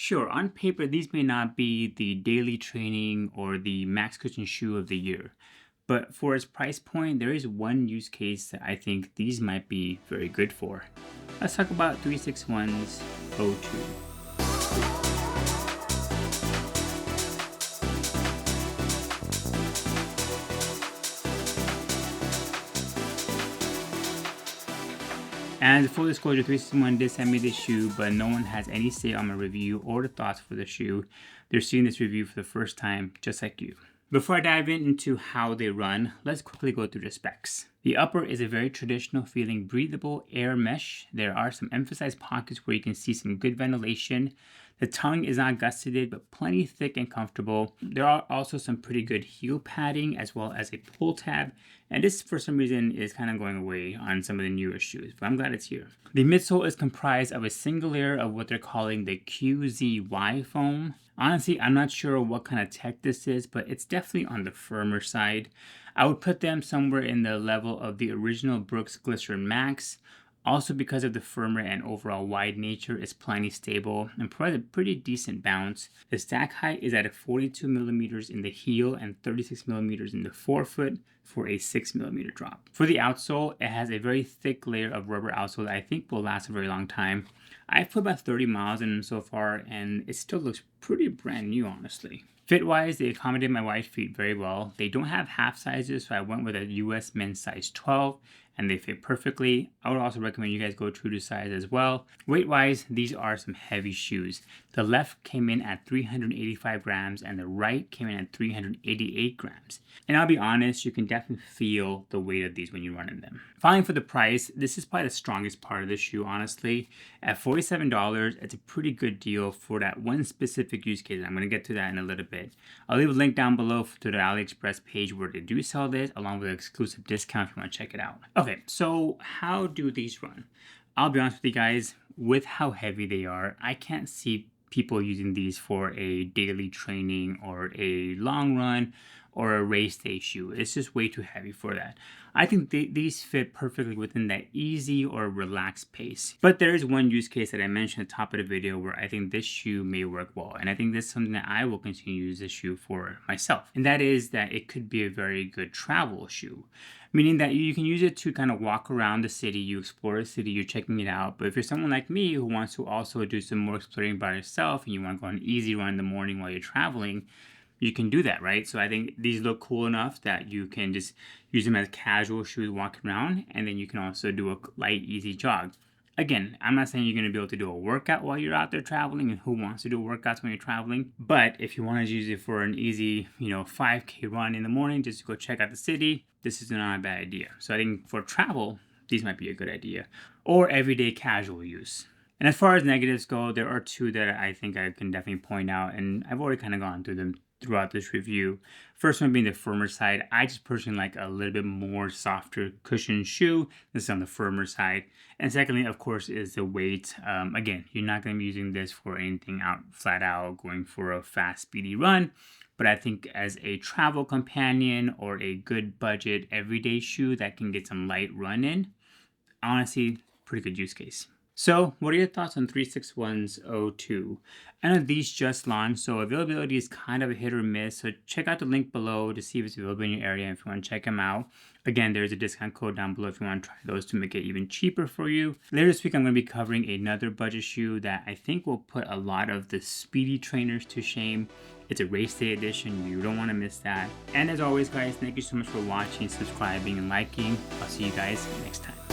Sure, on paper, these may not be the daily training or the max cushion shoe of the year, but for its price point, there is one use case that I think these might be very good for. Let's talk about 361's O2. And full disclosure, 361 did send me this shoe, but no one has any say on my review or the thoughts for the shoe. They're seeing this review for the first time, just like you. Before I dive into how they run, let's quickly go through the specs. The upper is a very traditional feeling breathable air mesh. There are some emphasized pockets where you can see some good ventilation. The tongue is not gusseted, but plenty thick and comfortable. There are also some pretty good heel padding as well as a pull tab. And this, for some reason, is kind of going away on some of the newer shoes, but I'm glad it's here. The midsole is comprised of a single layer of what they're calling the QZY foam. Honestly, I'm not sure what kind of tech this is, but it's definitely on the firmer side. I would put them somewhere in the level of the original Brooks Glycerin Max. Also, because of the firmer and overall wide nature, it's plenty stable and provides a pretty decent bounce. The stack height is at 42 millimeters in the heel and 36 millimeters in the forefoot for a 6 millimeter drop. For the outsole, it has a very thick layer of rubber outsole that I think will last a very long time. I've put about 30 miles in them so far, and it still looks pretty brand new, honestly. Fit-wise, they accommodate my wide feet very well. They don't have half sizes, so I went with a US men's size 12, and they fit perfectly. I would also recommend you guys go true to size as well. Weight-wise, these are some heavy shoes. The left came in at 385 grams, and the right came in at 388 grams. And I'll be honest, you can definitely feel the weight of these when you run in them. Finally, for the price, this is probably the strongest part of the shoe, honestly. At $47, it's a pretty good deal for that one specific use case. I'm going to get to that in a little bit. I'll leave a link down below to the AliExpress page where they do sell this, along with an exclusive discount if you want to check it out. Okay, so how do these run? I'll be honest with you guys, with how heavy they are, I can't see people using these for a daily training or a long run or a race day shoe. It's just way too heavy for that. I think these fit perfectly within that easy or relaxed pace. But there is one use case that I mentioned at the top of the video where I think this shoe may work well. And I think this is something that I will continue to use this shoe for myself. And that is that it could be a very good travel shoe. Meaning that you can use it to kind of walk around the city, you explore the city, you're checking it out. But if you're someone like me who wants to also do some more exploring by yourself and you want to go on an easy run in the morning while you're traveling, you can do that, right? So I think these look cool enough that you can just use them as casual shoes walking around, and then you can also do a light, easy jog. Again, I'm not saying you're going to be able to do a workout while you're out there traveling, and who wants to do workouts when you're traveling? But if you want to use it for an easy, 5K run in the morning just to go check out the city, this is not a bad idea. So I think for travel, these might be a good idea. Or everyday casual use. And as far as negatives go, there are two that I think I can definitely point out, and I've already kind of gone through them throughout this review. First one being the firmer side. I just personally like a little bit more softer cushion shoe. This is on the firmer side. And secondly, of course, is the weight. Again, you're not going to be using this for anything out flat out going for a fast, speedy run. But I think as a travel companion or a good budget everyday shoe that can get some light run in, honestly, pretty good use case. So, what are your thoughts on 361's O2? I know these just launched, so availability is kind of a hit or miss. So check out the link below to see if it's available in your area if you want to check them out. Again, there's a discount code down below if you want to try those to make it even cheaper for you. Later this week, I'm going to be covering another budget shoe that I think will put a lot of the speedy trainers to shame. It's a race day edition. You don't want to miss that. And as always, guys, thank you so much for watching, subscribing, and liking. I'll see you guys next time.